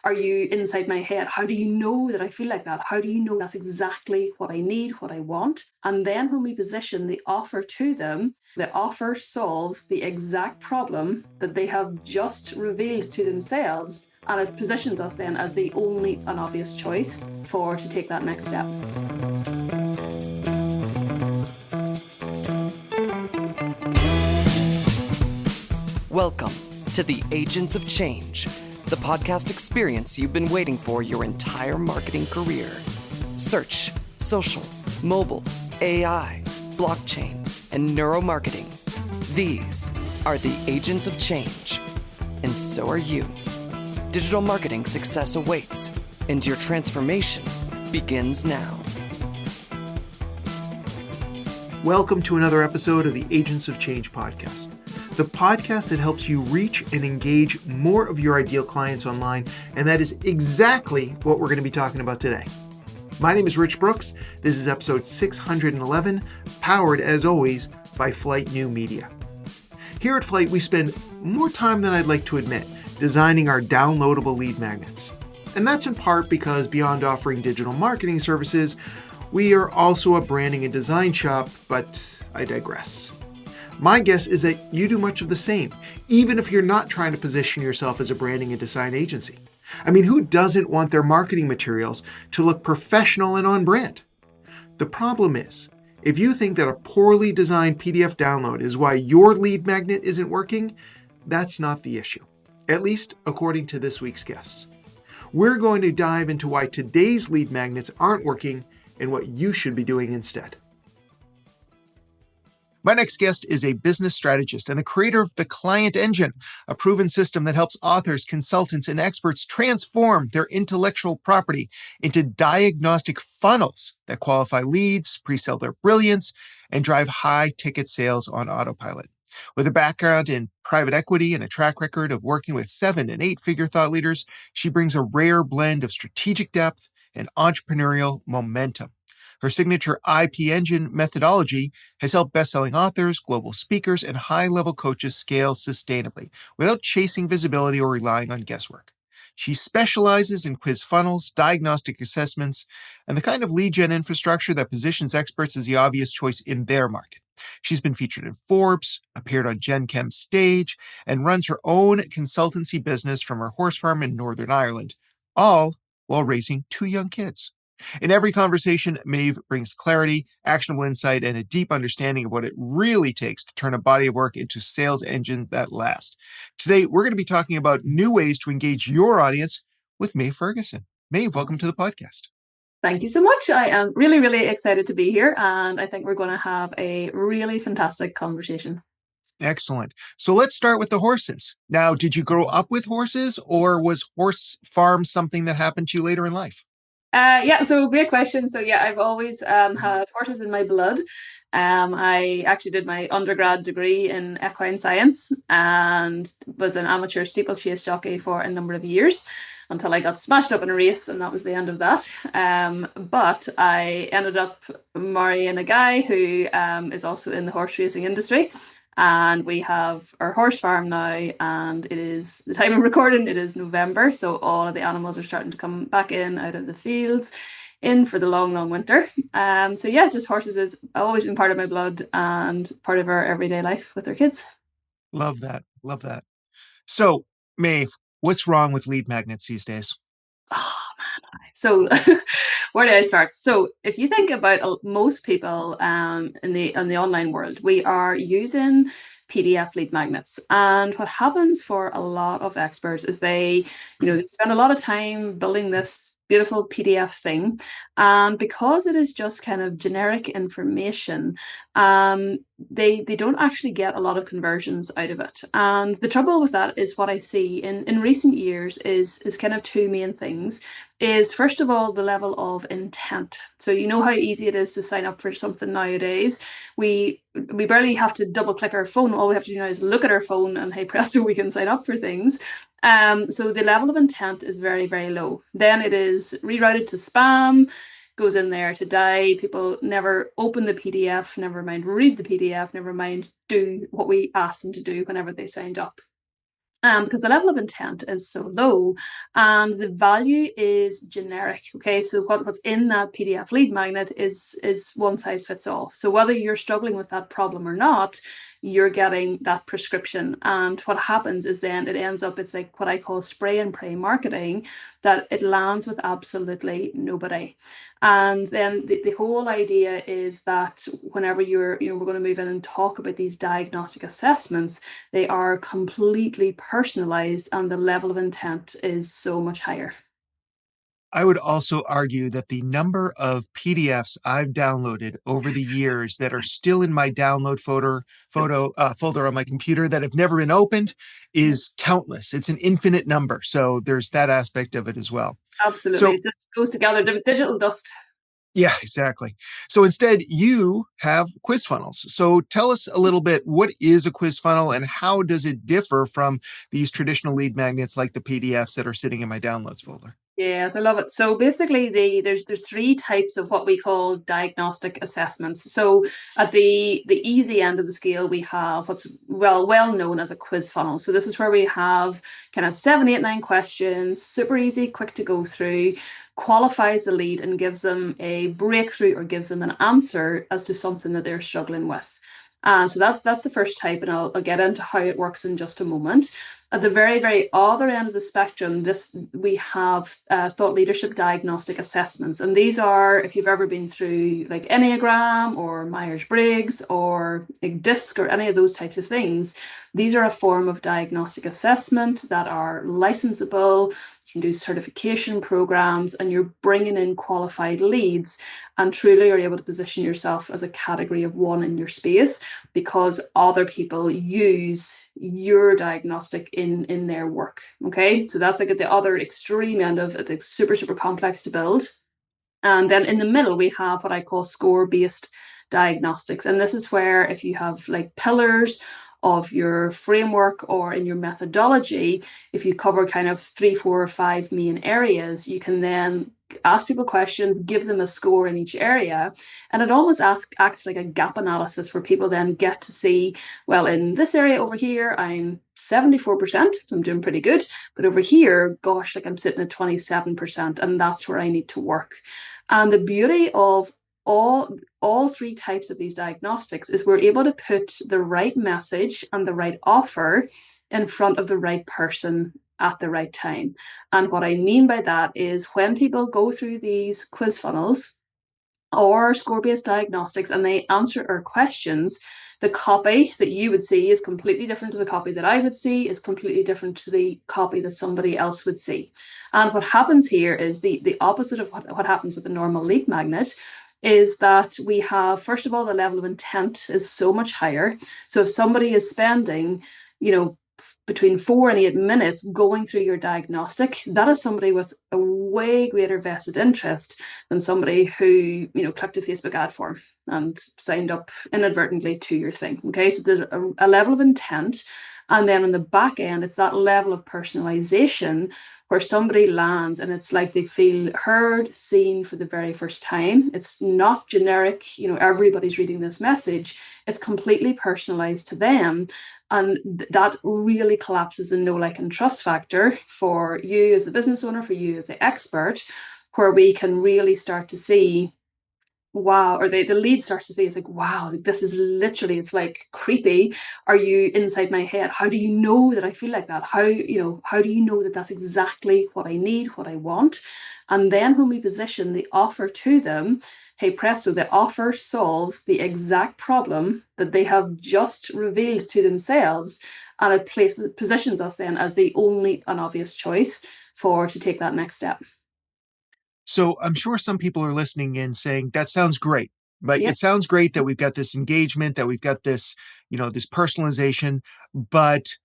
Are you inside my head? How do you know that I feel like that? How do you know that's exactly what I need, what I want? And then when we position the offer to them, the offer solves the exact problem that they have just revealed to themselves. And it positions us then as the only and obvious choice to take that next step. Welcome to the Agents of Change, the podcast experience you've been waiting for your entire marketing career. Search, social, mobile, AI, blockchain, and neuromarketing. These are the Agents of Change, and so are you. Digital marketing success awaits, and your transformation begins now. Welcome to another episode of the Agents of Change podcast, the podcast that helps you reach and engage more of your ideal clients online, and that is exactly what we're going to be talking about today. My name is Rich Brooks. This is episode 611, powered as always by Flight New Media. Here at Flight, we spend more time than I'd like to admit designing our downloadable lead magnets. And that's in part because beyond offering digital marketing services, we are also a branding and design shop, but I digress. My guess is that you do much of the same, even if you're not trying to position yourself as a branding and design agency. I mean, who doesn't want their marketing materials to look professional and on brand? The problem is, if you think that a poorly designed PDF download is why your lead magnet isn't working, that's not the issue, at least according to this week's guests. We're going to dive into why today's lead magnets aren't working and what you should be doing instead. My next guest is a business strategist and the creator of the Client Engine, a proven system that helps authors, consultants, and experts transform their intellectual property into diagnostic funnels that qualify leads, pre-sell their brilliance, and drive high-ticket sales on autopilot. With a background in private equity and a track record of working with 7- and 8-figure thought leaders, she brings a rare blend of strategic depth and entrepreneurial momentum. Her signature IP Engine methodology has helped best-selling authors, global speakers, and high-level coaches scale sustainably without chasing visibility or relying on guesswork. She specializes in quiz funnels, diagnostic assessments, and the kind of lead gen infrastructure that positions experts as the obvious choice in their market. She's been featured in Forbes, appeared on Gen Chem's stage, and runs her own consultancy business from her horse farm in Northern Ireland, all while raising 2 young kids. In every conversation, Maeve brings clarity, actionable insight, and a deep understanding of what it really takes to turn a body of work into sales engines that last. Today, we're going to be talking about new ways to engage your audience with Maeve Ferguson. Maeve, welcome to the podcast. Thank you so much. I am really, really excited to be here, and I think we're going to have a really fantastic conversation. Excellent. So let's start with the horses. Now, did you grow up with horses, or was horse farm something that happened to you later in life? So great question. So yeah, I've always had horses in my blood. I actually did my undergrad degree in equine science and was an amateur steeplechase jockey for a number of years until I got smashed up in a race, and that was the end of that. But I ended up marrying a guy who is also in the horse racing industry. And we have our horse farm now, and it is the time of recording, it is November, so all of the animals are starting to come back in out of the fields in for the long winter. So yeah, just horses has always been part of my blood and part of our everyday life with our kids. Love that. Love that. So, Maeve, what's wrong with lead magnets these days? Oh man. So where do I start? So if you think about most people in the online world, we are using PDF lead magnets. And what happens for a lot of experts is they spend a lot of time building this beautiful PDF thing. And because it is just kind of generic information, they don't actually get a lot of conversions out of it. And the trouble with that is what I see in recent years is kind of 2 main things. Is first of all the level of intent. So you know how easy it is to sign up for something nowadays. We barely have to double click our phone. All we have to do now is look at our phone and hey presto, we can sign up for things. So the level of intent is very, very low. Then it is rerouted to spam, goes in there to die. People never open the PDF, never mind read the PDF, never mind do what we asked them to do whenever they signed up. because the level of intent is so low and the value is generic. Okay, so what's in that PDF lead magnet is one size fits all. So whether you're struggling with that problem or not, you're getting that prescription. And what happens is then it ends up, it's like what I call spray and pray marketing, that it lands with absolutely nobody. And then the whole idea is that whenever we're going to move in and talk about these diagnostic assessments, they are completely personalized and the level of intent is so much higher. I would also argue that the number of PDFs I've downloaded over the years that are still in my download folder on my computer that have never been opened is countless. It's an infinite number. So there's that aspect of it as well. Absolutely. So It just goes together. Digital dust. yeah, exactly. So instead, you have quiz funnels. So tell us a little bit, what is a quiz funnel and how does it differ from these traditional lead magnets like the PDFs that are sitting in my downloads folder? Yes, I love it. So basically, there's three types of what we call diagnostic assessments. So at the easy end of the scale, we have what's well known as a quiz funnel. So this is where we have kind of 7, 8, 9 questions, super easy, quick to go through, qualifies the lead and gives them a breakthrough or gives them an answer as to something that they're struggling with. And so that's the first type, and I'll get into how it works in just a moment. At the very other end of the spectrum, this we have thought leadership diagnostic assessments, and these are, if you've ever been through like Enneagram or Myers-Briggs or like DISC or any of those types of things, these are a form of diagnostic assessment that are licensable. You can do certification programs, and you're bringing in qualified leads, and truly are able to position yourself as a category of one in your space because other people use your diagnostic in their work. Okay, so that's like at the other extreme end of it. It's super complex to build. And then in the middle, we have what I call score based diagnostics. And this is where, if you have like pillars of your framework or in your methodology, if you cover kind of 3, 4, or 5 main areas, you can then ask people questions, give them a score in each area. And it almost acts like a gap analysis where people then get to see, well, in this area over here, I'm 74%, I'm doing pretty good. But over here, gosh, like I'm sitting at 27%, and that's where I need to work. And the beauty of all three types of these diagnostics is we're able to put the right message and the right offer in front of the right person at the right time. And what I mean by that is when people go through these quiz funnels or score-based diagnostics and they answer our questions, the copy that you would see is completely different to the copy that I would see, is completely different to the copy that somebody else would see. And what happens here is the opposite of what happens with a normal lead magnet is that we have, first of all, the level of intent is so much higher. So if somebody is spending, between 4 and 8 minutes going through your diagnostic, that is somebody with a way greater vested interest than somebody who, clicked a Facebook ad form and signed up inadvertently to your thing. Okay, so there's a level of intent. And then on the back end, it's that level of personalization where somebody lands and it's like they feel heard, seen for the very first time. It's not generic, everybody's reading this message. It's completely personalized to them. And that really collapses the know, like, and trust factor for you as the business owner, for you as the expert, where we can really start to see, wow, or the lead starts to say, it's like, wow, this is literally, it's like creepy. Are you inside my head? How do you know that I feel like that? How do you know that that's exactly what I need, what I want? And then when we position the offer to them, hey presto, the offer solves the exact problem that they have just revealed to themselves, and it positions us then as the only and obvious choice to take that next step. So I'm sure some people are listening in saying, that sounds great. But Yeah. it sounds great that we've got this engagement, that we've got this, this personalization, but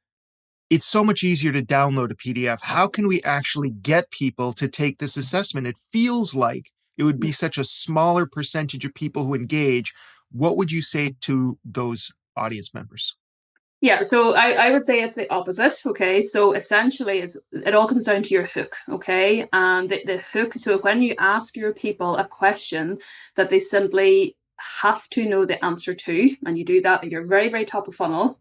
it's so much easier to download a PDF. How can we actually get people to take this assessment? It feels like it would be such a smaller percentage of people who engage. What would you say to those audience members? Yeah, so I would say it's the opposite. Okay, so essentially, it all comes down to your hook. Okay, and the hook. So when you ask your people a question that they simply have to know the answer to, and you do that at your very top of funnel,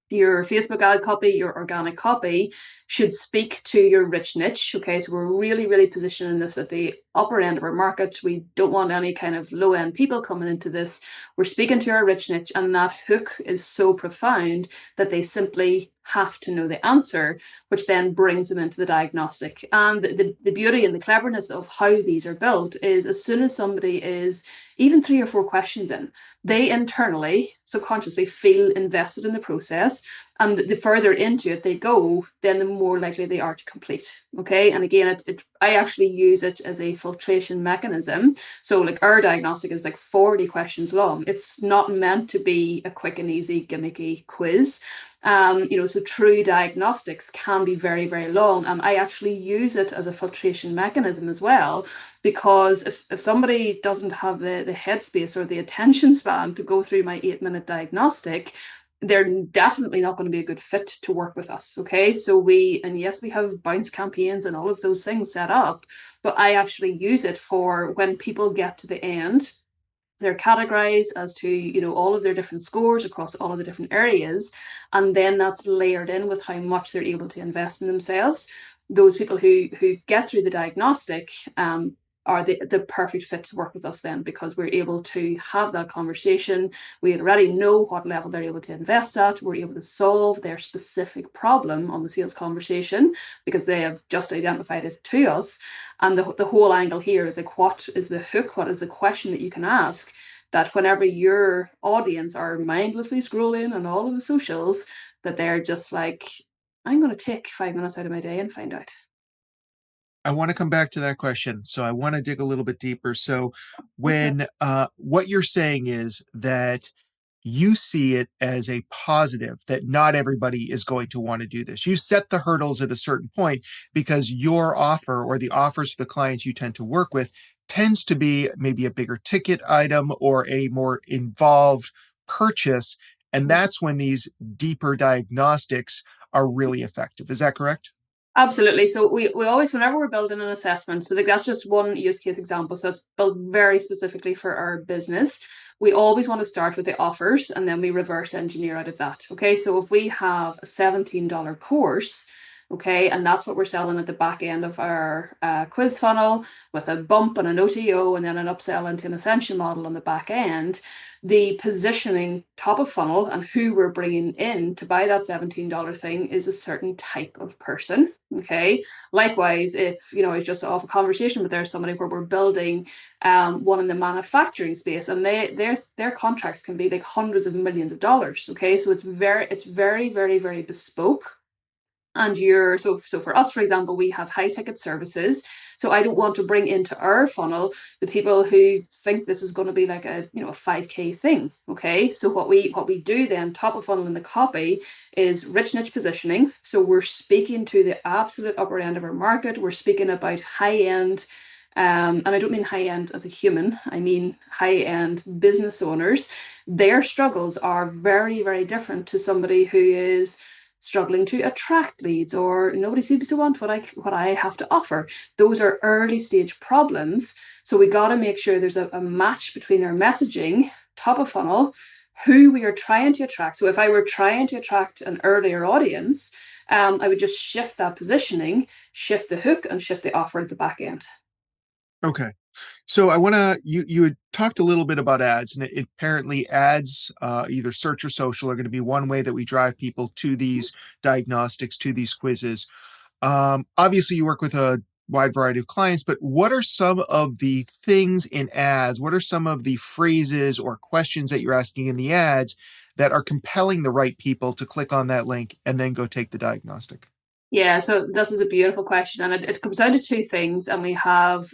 your Facebook ad copy, your organic copy should speak to your rich niche. Okay, so we're really, really positioning this at the upper end of our market. We don't want any kind of low end people coming into this. We're speaking to our rich niche, and that hook is so profound that they simply have to know the answer, which then brings them into the diagnostic. And the beauty and the cleverness of how these are built is as soon as somebody is even 3 or 4 questions in, they internally, subconsciously feel invested in the process. And the further into it they go, then the more likely they are to complete. Okay. And again, I actually use it as a filtration mechanism. So, like, our diagnostic is like 40 questions long. It's not meant to be a quick and easy, gimmicky quiz. So true diagnostics can be very, very long. And I actually use it as a filtration mechanism as well, because if somebody doesn't have the headspace or the attention span to go through my 8-minute diagnostic, they're definitely not going to be a good fit to work with us. Okay. And yes, we have bounce campaigns and all of those things set up, but I actually use it for when people get to the end. They're categorized as to, all of their different scores across all of the different areas. And then that's layered in with how much they're able to invest in themselves. Those people who get through the diagnostic are the perfect fit to work with us then, because we're able to have that conversation. We already know what level they're able to invest at. We're able to solve their specific problem on the sales conversation because they have just identified it to us. And the whole angle here is like, what is the hook? What is the question that you can ask that whenever your audience are mindlessly scrolling on all of the socials, that they're just like, I'm going to take 5 minutes out of my day and find out. I want to come back to that question. So I want to dig a little bit deeper. So when what you're saying is that you see it as a positive that not everybody is going to want to do this. You set the hurdles at a certain point because your offer or the offers for the clients you tend to work with tends to be maybe a bigger ticket item or a more involved purchase. And that's when these deeper diagnostics are really effective. Is that correct? Absolutely. So we always, whenever we're building an assessment, so like that's just one use case example. So it's built very specifically for our business. We always want to start with the offers and then we reverse engineer out of that. Okay. So if we have a $17 course, okay, and that's what we're selling at the back end of our quiz funnel with a bump and an OTO and then an upsell into an ascension model on the back end, the positioning top of funnel and who we're bringing in to buy that $17 thing is a certain type of person. Okay. Likewise, if it's just off a conversation with there's somebody where we're building one in the manufacturing space, and their contracts can be like hundreds of millions of dollars. Okay, so it's very, very, very bespoke. And so for us, for example, we have high ticket services. So I don't want to bring into our funnel the people who think this is going to be like a 5K thing. Okay. So what we do then, top of funnel in the copy, is rich niche positioning. So we're speaking to the absolute upper end of our market. We're speaking about high end. And I don't mean high end as a human, I mean high end business owners. Their struggles are very, very different to somebody who is struggling to attract leads, or nobody seems to want what I have to offer. Those are early stage problems. So we got to make sure there's a match between our messaging, top of funnel, who we are trying to attract. So if I were trying to attract an earlier audience, I would just shift that positioning, shift the hook, and shift the offer at the back end. Okay. So I want to, you had talked a little bit about ads, and apparently ads, either search or social, are going to be one way that we drive people to these diagnostics, to these quizzes. Obviously, you work with a wide variety of clients, but what are some of the things in ads? What are some of the phrases or questions that you're asking in the ads that are compelling the right people to click on that link and then go take the diagnostic? Yeah, so this is a beautiful question, and it comes down to two things, and we have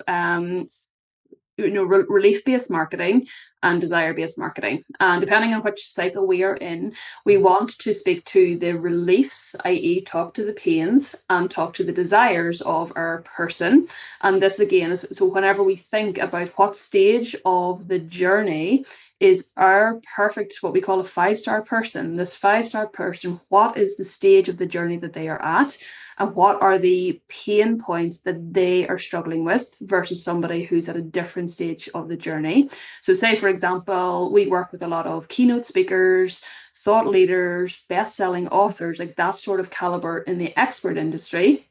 relief-based marketing and desire-based marketing. And depending on which cycle we are in, we want to speak to the reliefs, i.e., talk to the pains, and talk to the desires of our person. And this again is so whenever we think about what stage of the journey is our perfect, what we call a 5-star person. This 5-star person, what is the stage of the journey that they are at? And what are the pain points that they are struggling with versus somebody who's at a different stage of the journey? So, say, for example, we work with a lot of keynote speakers, thought leaders, best-selling authors, like that sort of caliber in the expert industry.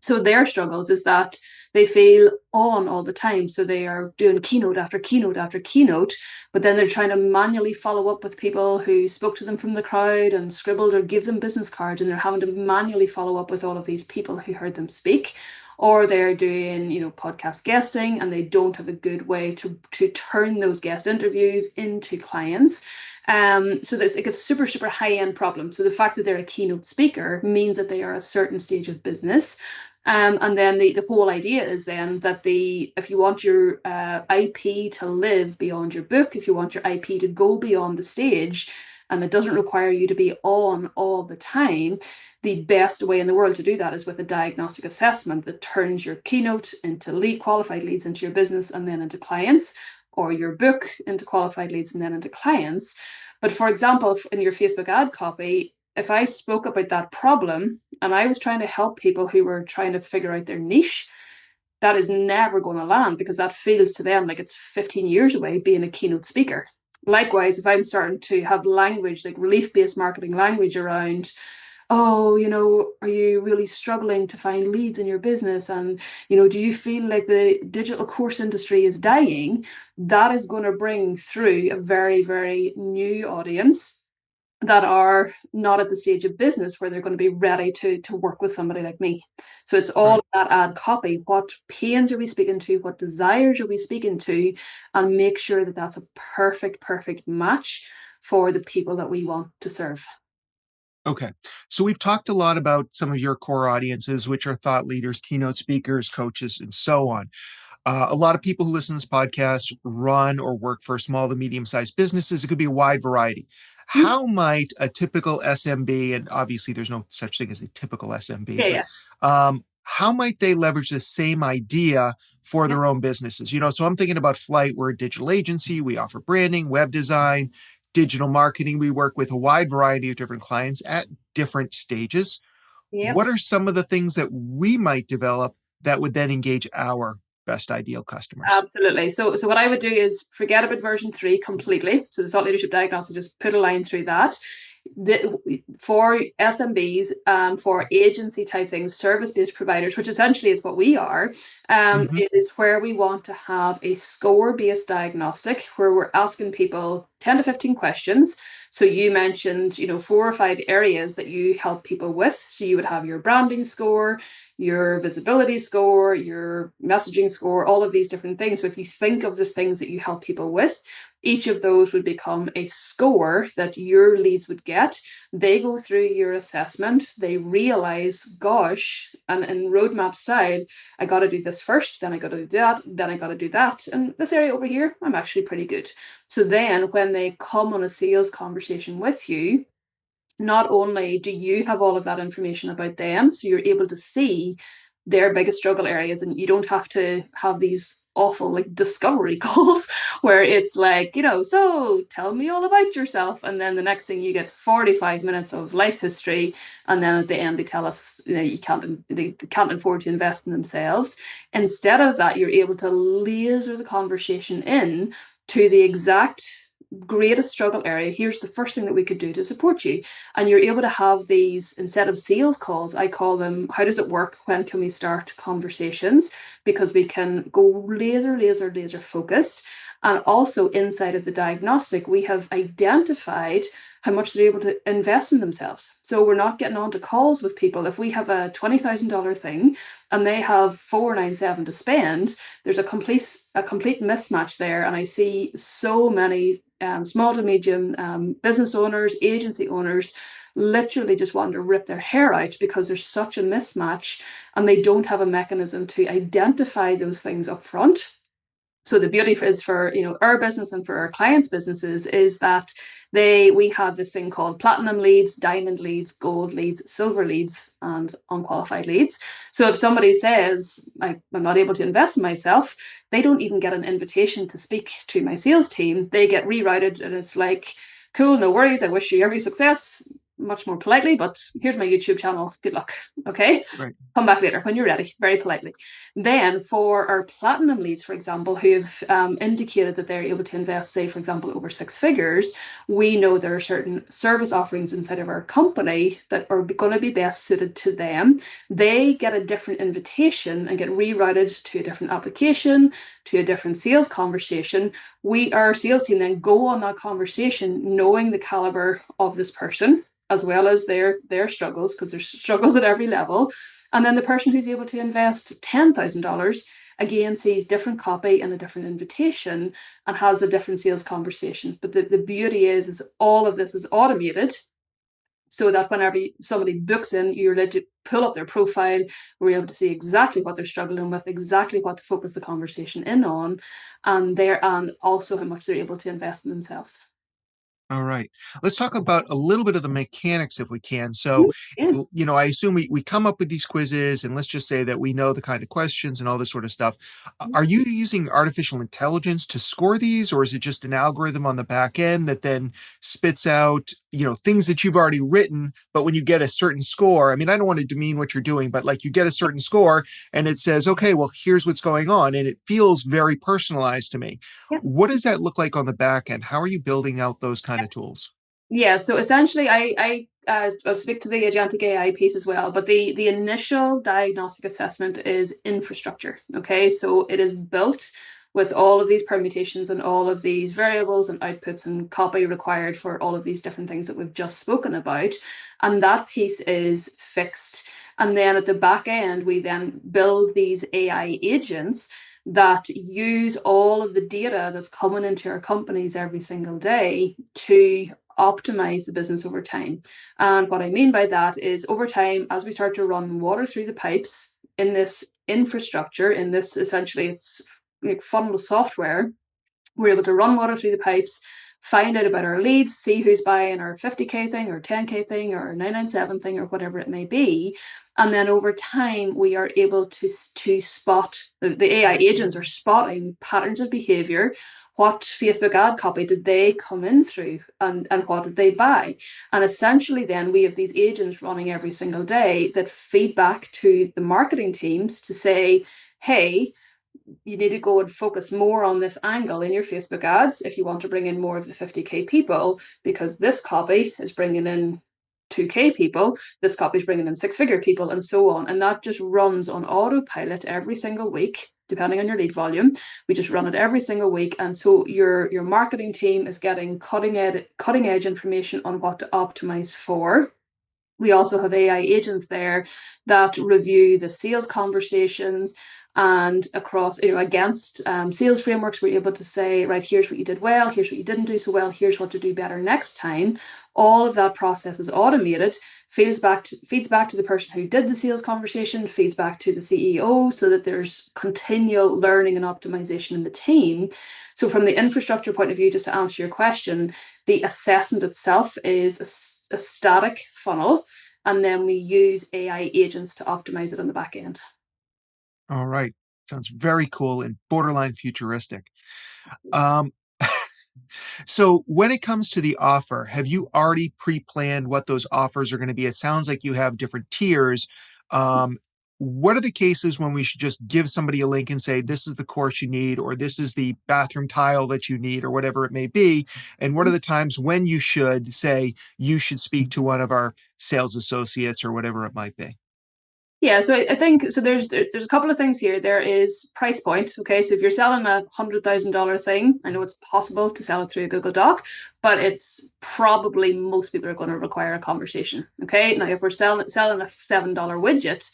So their struggles is that they feel on all the time. So they are doing keynote after keynote after keynote, but then they're trying to manually follow up with people who spoke to them from the crowd and scribbled or give them business cards, and they're having to manually follow up with all of these people who heard them speak. Or they're doing, podcast guesting, and they don't have a good way to turn those guest interviews into clients. So that it's a super, super high end problem. So the fact that they're a keynote speaker means that they are a certain stage of business. And then the whole idea is then that if you want your IP to live beyond your book, if you want your IP to go beyond the stage, and it doesn't require you to be on all the time, the best way in the world to do that is with a diagnostic assessment that turns your keynote into qualified leads into your business and then into clients, or your book into qualified leads and then into clients. But for example, in your Facebook ad copy, if I spoke about that problem and I was trying to help people who were trying to figure out their niche, that is never going to land because that feels to them like it's 15 years away being a keynote speaker. Likewise, if I'm starting to have language like relief-based marketing language around, oh, are you really struggling to find leads in your business? And, do you feel like the digital course industry is dying? That is going to bring through a very, very new audience that are not at the stage of business where they're going to be ready to work with somebody like me. So it's all Right. that ad copy. What pains are we speaking to? What desires are we speaking to? And make sure that that's a perfect, perfect match for the people that we want to serve. Okay. So we've talked a lot about some of your core audiences, which are thought leaders, keynote speakers, coaches, and so on. A lot of people who listen to this podcast run or work for small to medium sized businesses. It could be a wide variety. How might a typical SMB, and obviously there's no such thing as a typical SMB, Yeah, but yeah, how might they leverage the same idea for yeah, their own businesses? So I'm thinking about Flight. We're a digital agency. We offer branding, web design, digital marketing. We work with a wide variety of different clients at different stages. yeah. What are some of the things that we might develop that would then engage our best ideal customers? Absolutely. So what I would do is forget about version 3 completely. So the thought leadership diagnostic, just put a line through that. For SMBs, for agency type things, service-based providers, which essentially is what we are, Mm-hmm. it is where we want to have a score-based diagnostic where we're asking people 10 to 15 questions. So you mentioned, 4 or 5 areas that you help people with. So you would have your branding score, your visibility score, your messaging score, all of these different things. So if you think of the things that you help people with, each of those would become a score that your leads would get. They go through your assessment, they realize, gosh, and in roadmap style, I got to do this first, then I got to do that, then I got to do that. And this area over here, I'm actually pretty good. So then when they come on a sales conversation with you, not only do you have all of that information about them, so you're able to see their biggest struggle areas, and you don't have to have these awful like discovery calls where it's like, so tell me all about yourself. And then the next thing you get 45 minutes of life history. And then at the end, they tell us, they can't afford to invest in themselves. Instead of that, you're able to laser the conversation in to the exact greatest struggle area. Here's the first thing that we could do to support you. And you're able to have these, instead of sales calls, I call them, how does it work? When can we start conversations? Because we can go laser, laser, laser focused. And also inside of the diagnostic, we have identified how much they're able to invest in themselves. So we're not getting on to calls with people. If we have a $20,000 thing and they have 497 to spend, there's a complete mismatch there. And I see so many small to medium business owners, agency owners, literally just want to rip their hair out because there's such a mismatch and they don't have a mechanism to identify those things up front. So the beauty is for our business and for our clients' businesses is that We have this thing called platinum leads, diamond leads, gold leads, silver leads, and unqualified leads. So if somebody says, I'm not able to invest in myself, they don't even get an invitation to speak to my sales team. They get rerouted, and it's like, cool, no worries. I wish you every success, much more politely, but here's my YouTube channel. Good luck. Okay. Right. Come back later when you're ready, very politely. Then for our platinum leads, for example, who've indicated that they're able to invest, say, for example, over six figures, we know there are certain service offerings inside of our company that are going to be best suited to them. They get a different invitation and get rerouted to a different application, to a different sales conversation. Our sales team then go on that conversation knowing the caliber of this person as well as their struggles, because there's struggles at every level. And then the person who's able to invest $10,000 again sees different copy and a different invitation and has a different sales conversation. But the beauty is all of this is automated so that whenever somebody books in, you're able to pull up their profile, we're able to see exactly what they're struggling with, exactly what to focus the conversation in on, and also how much they're able to invest in themselves. All right. Let's talk about a little bit of the mechanics if we can. So, Yeah. I assume we come up with these quizzes and let's just say that we know the kind of questions and all this sort of stuff. Are you using artificial intelligence to score these, or is it just an algorithm on the back end that then spits out, things that you've already written, but when you get a certain score, I mean, I don't want to demean what you're doing, but like you get a certain score and it says, okay, well, here's what's going on. And it feels very personalized to me. Yeah. What does that look like on the back end? How are you building out those kind of tools? Yeah, so essentially, I'll speak to the agentic AI piece as well, but the initial diagnostic assessment is infrastructure. Okay, so it is built with all of these permutations and all of these variables and outputs and copy required for all of these different things that we've just spoken about, and that piece is fixed. And then at the back end, we then build these AI agents that use all of the data that's coming into our companies every single day to optimize the business over time. And what I mean by that is over time, as we start to run water through the pipes in this infrastructure, in this essentially it's like funnel software, we're able to run water through the pipes, find out about our leads, see who's buying our 50K thing or 10K thing or 997 thing or whatever it may be. And then over time, we are able to spot, the AI agents are spotting patterns of behavior. What Facebook ad copy did they come in through, and what did they buy? And essentially, then we have these agents running every single day that feed back to the marketing teams to say, hey, you need to go and focus more on this angle in your Facebook ads if you want to bring in more of the 50K people, because this copy is bringing in 2K people, this copy is bringing in six-figure people, and so on. And that just runs on autopilot every single week, depending on your lead volume. We just run it every single week. And so your marketing team is getting cutting edge information on what to optimize for. We also have AI agents there that review the sales conversations, and across, against sales frameworks, we're able to say, right, here's what you did well, here's what you didn't do so well, here's what to do better next time. All of that process is automated, feeds back to the person who did the sales conversation, feeds back to the CEO, so that there's continual learning and optimization in the team. So from the infrastructure point of view, just to answer your question, the assessment itself is a static funnel, and then we use AI agents to optimize it on the back end. All right. Sounds very cool and borderline futuristic. Um, so when it comes to the offer, have you already pre-planned what those offers are going to be? It sounds like you have different tiers. What are the cases when we should just give somebody a link and say, this is the course you need, or this is the bathroom tile that you need, or whatever it may be? And what are the times when you should say, you should speak to one of our sales associates or whatever it might be? Yeah, so I think so. There's a couple of things here. There is price point. Okay, so if you're selling a $100,000 thing, I know it's possible to sell it through a Google Doc, but it's probably most people are going to require a conversation. Okay, now if we're selling a $7 widget,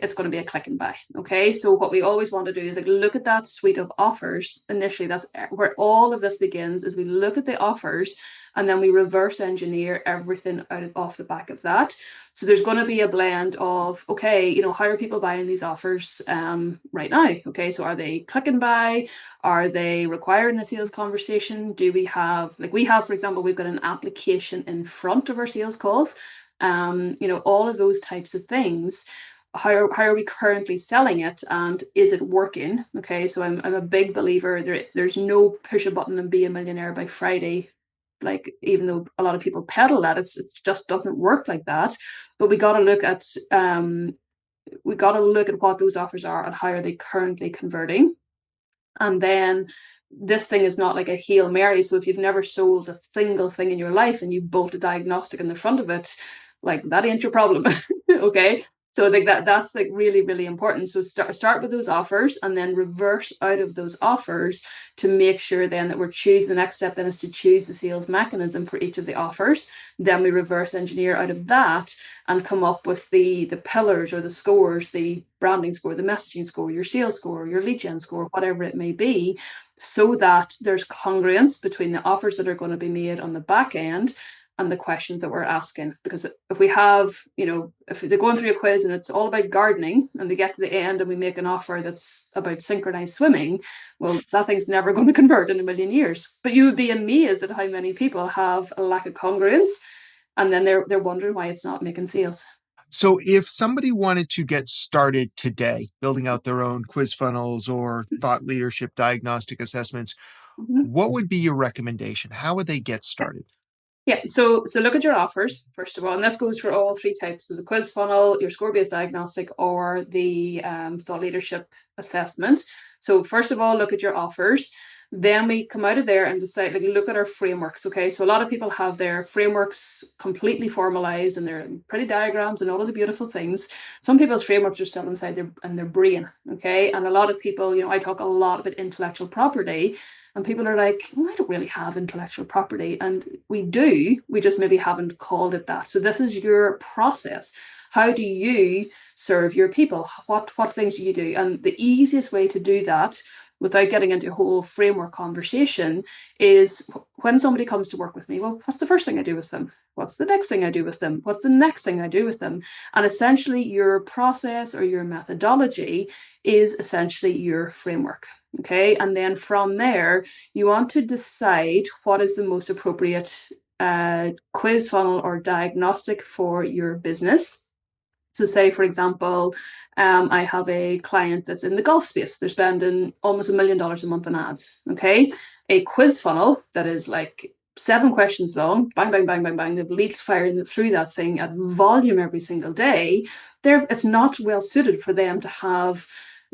it's going to be a click and buy. Okay. So what we always want to do is like look at that suite of offers initially. That's where all of this begins, is we look at the offers and then we reverse engineer everything off the back of that. So there's going to be a blend of, okay, how are people buying these offers right now? Okay. So are they click and buy? Are they requiring a sales conversation? Do we have, like we have, for example, we've got an application in front of our sales calls. All of those types of things. How are we currently selling it, and is it working? Okay, so I'm a big believer there's no push a button and be a millionaire by Friday. Like, even though a lot of people peddle that, it just doesn't work like that. But we got to look at what those offers are and how are they currently converting. And then this thing is not like a Hail Mary. So if you've never sold a single thing in your life and you bolt a diagnostic in the front of it, like that ain't your problem. Okay. So I think that's like really, really important. So start with those offers and then reverse out of those offers to make sure then that we're choosing, the next step then is to choose the sales mechanism for each of the offers. Then we reverse engineer out of that and come up with the pillars or the scores, the branding score, the messaging score, your sales score, your lead gen score, whatever it may be, so that there's congruence between the offers that are going to be made on the back end and the questions that we're asking. Because if we have, if they're going through a quiz and it's all about gardening and they get to the end and we make an offer that's about synchronized swimming, well, that thing's never going to convert in a million years. But you would be amazed at how many people have a lack of congruence, and then they're wondering why it's not making sales. So if somebody wanted to get started today, building out their own quiz funnels or thought leadership diagnostic assessments, Mm-hmm. what would be your recommendation? How would they get started? Yeah, so look at your offers first of all, and this goes for all three types: so the quiz funnel, your score-based diagnostic, or the thought leadership assessment. So first of all, look at your offers. Then we come out of there and decide, like, look at our frameworks. Okay, so a lot of people have their frameworks completely formalized and they're pretty diagrams and all of the beautiful things. Some people's frameworks are still inside their brain. Okay, and a lot of people, I talk a lot about intellectual property. And people are like, well, I don't really have intellectual property. And we do, we just maybe haven't called it that. So this is your process. How do you serve your people? What things do you do? And the easiest way to do that without getting into a whole framework conversation is when somebody comes to work with me, well, what's the first thing I do with them? What's the next thing I do with them? What's the next thing I do with them? And essentially your process or your methodology is essentially your framework. Okay. And then from there, you want to decide what is the most appropriate quiz funnel or diagnostic for your business. So say, for example, I have a client that's in the golf space. They're spending almost $1 million a month on ads. Okay. A quiz funnel that is like 7 questions long, bang, bang, bang, bang, bang. The leads firing through that thing at volume every single day. It's not well suited for them to have,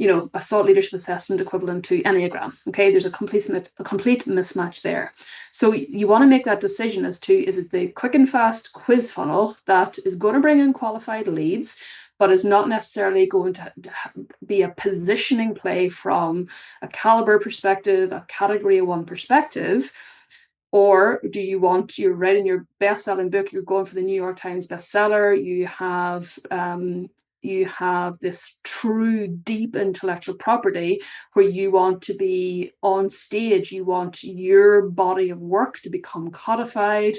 a thought leadership assessment equivalent to Enneagram. Okay. There's a complete mismatch there. So you want to make that decision as to, is it the quick and fast quiz funnel that is going to bring in qualified leads, but is not necessarily going to be a positioning play from a caliber perspective, a category one perspective? Or do you want, you're writing your best-selling book, you're going for the New York Times bestseller, you have this true deep intellectual property where you want to be on stage, you want your body of work to become codified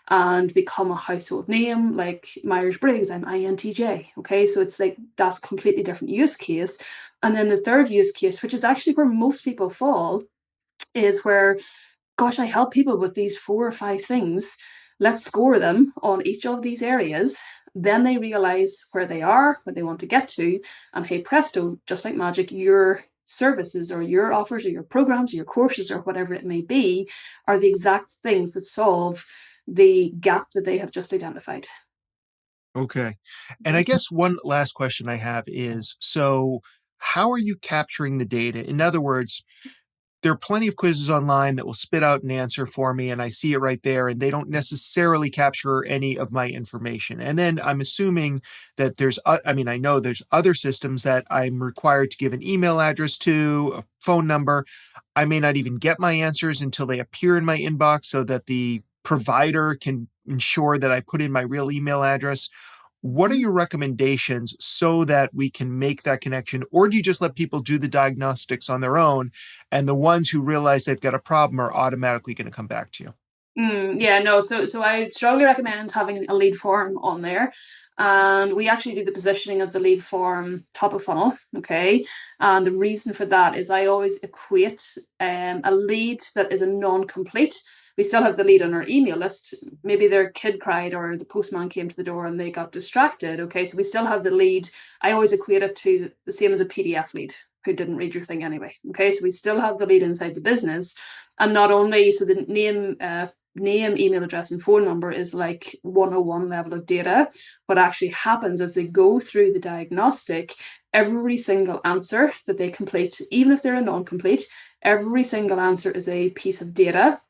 and become a household name like Myers-Briggs, I'm INTJ. Okay, so it's like that's completely different use case. And then the third use case, which is actually where most people fall, is where, gosh, I help people with these 4 or 5 things. Let's score them on each of these areas. Then they realize where they are, where they want to get to. And hey, presto, just like magic, your services or your offers or your programs or your courses or whatever it may be are the exact things that solve the gap that they have just identified. Okay. And I guess one last question I have is, so how are you capturing the data? In other words, there are plenty of quizzes online that will spit out an answer for me and I see it right there and they don't necessarily capture any of my information. And then I'm assuming that I know there's other systems that I'm required to give an email address to, a phone number. I may not even get my answers until they appear in my inbox so that the provider can ensure that I put in my real email address. What are your recommendations so that we can make that connection? Or do you just let people do the diagnostics on their own, and the ones who realize they've got a problem are automatically going to come back to you? Yeah, no. So I strongly recommend having a lead form on there, and we actually do the positioning of the lead form top of funnel. Okay, and the reason for that is I always equate a lead that is a non-complete. We still have the lead on our email list. Maybe their kid cried or the postman came to the door and they got distracted. Okay, so we still have the lead. I always equate it to the same as a PDF lead who didn't read your thing anyway. Okay, so we still have the lead inside the business, and not only so the name, email address, and phone number is like 101 level of data. What actually happens as they go through the diagnostic, every single answer that they complete, even if they're a non-complete, every single answer is a piece of data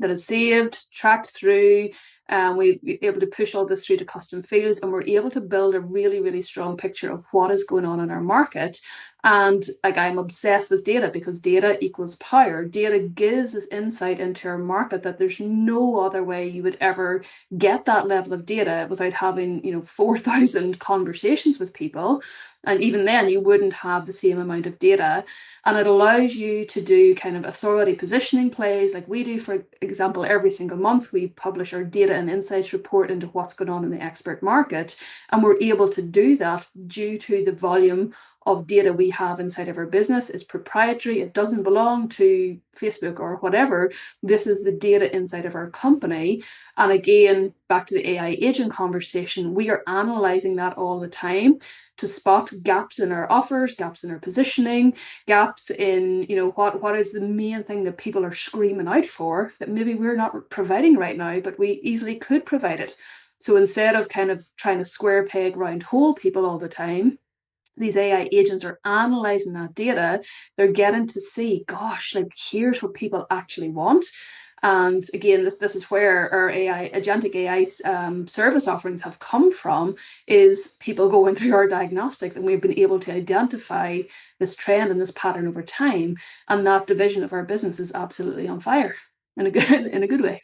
that is saved, tracked through. We're able to push all this through to custom fields, and we're able to build a really, really strong picture of what is going on in our market. And like, I'm obsessed with data because data equals power. Data gives us insight into our market that there's no other way you would ever get that level of data without having, 4,000 conversations with people. And even then, you wouldn't have the same amount of data. And it allows you to do kind of authority positioning plays like we do. For example, every single month we publish our data and insights report into what's going on in the expert market, and we're able to do that due to the volume of data we have inside of our business. It's proprietary. It doesn't belong to Facebook or whatever. This is the data inside of our company. And again, back to the AI agent conversation, we are analyzing that all the time to spot gaps in our offers, gaps in our positioning, gaps in, what is the main thing that people are screaming out for that maybe we're not providing right now, but we easily could provide it. So instead of kind of trying to square peg round hole people all the time, these AI agents are analyzing that data. They're getting to see, gosh, like, here's what people actually want. And again, this is where our agentic AI service offerings have come from, is people going through our diagnostics, and we've been able to identify this trend and this pattern over time. And that division of our business is absolutely on fire in a good way.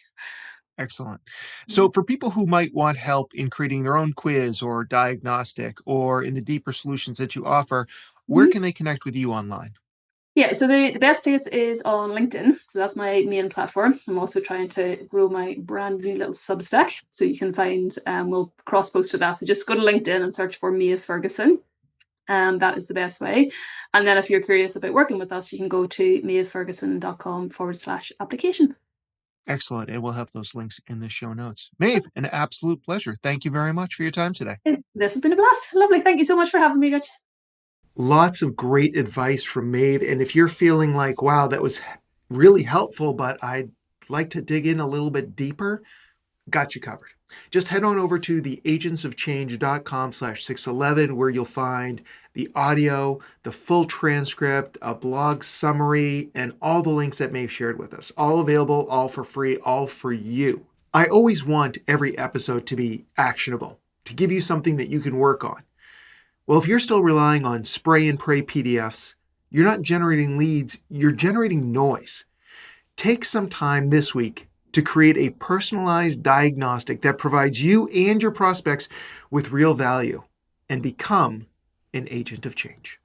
Excellent. So, for people who might want help in creating their own quiz or diagnostic or in the deeper solutions that you offer, where Mhm. can they connect with you online? Yeah, so the best place is on LinkedIn. So that's my main platform. I'm also trying to grow my brand new little Substack. So you can find, we'll cross post to that. So just go to LinkedIn and search for Maeve Ferguson. That is the best way. And then if you're curious about working with us, you can go to maeveferguson.com/application. Excellent. And we'll have those links in the show notes. Maeve, an absolute pleasure. Thank you very much for your time today. This has been a blast. Lovely. Thank you so much for having me, Rich. Lots of great advice from Maeve. And if you're feeling like, wow, that was really helpful, but I'd like to dig in a little bit deeper, got you covered. Just head on over to theagentsofchange.com/611, where you'll find the audio, the full transcript, a blog summary, and all the links that Maeve shared with us. All available, all for free, all for you. I always want every episode to be actionable, to give you something that you can work on. Well, if you're still relying on spray and pray PDFs, you're not generating leads, you're generating noise. Take some time this week to create a personalized diagnostic that provides you and your prospects with real value, and become an agent of change.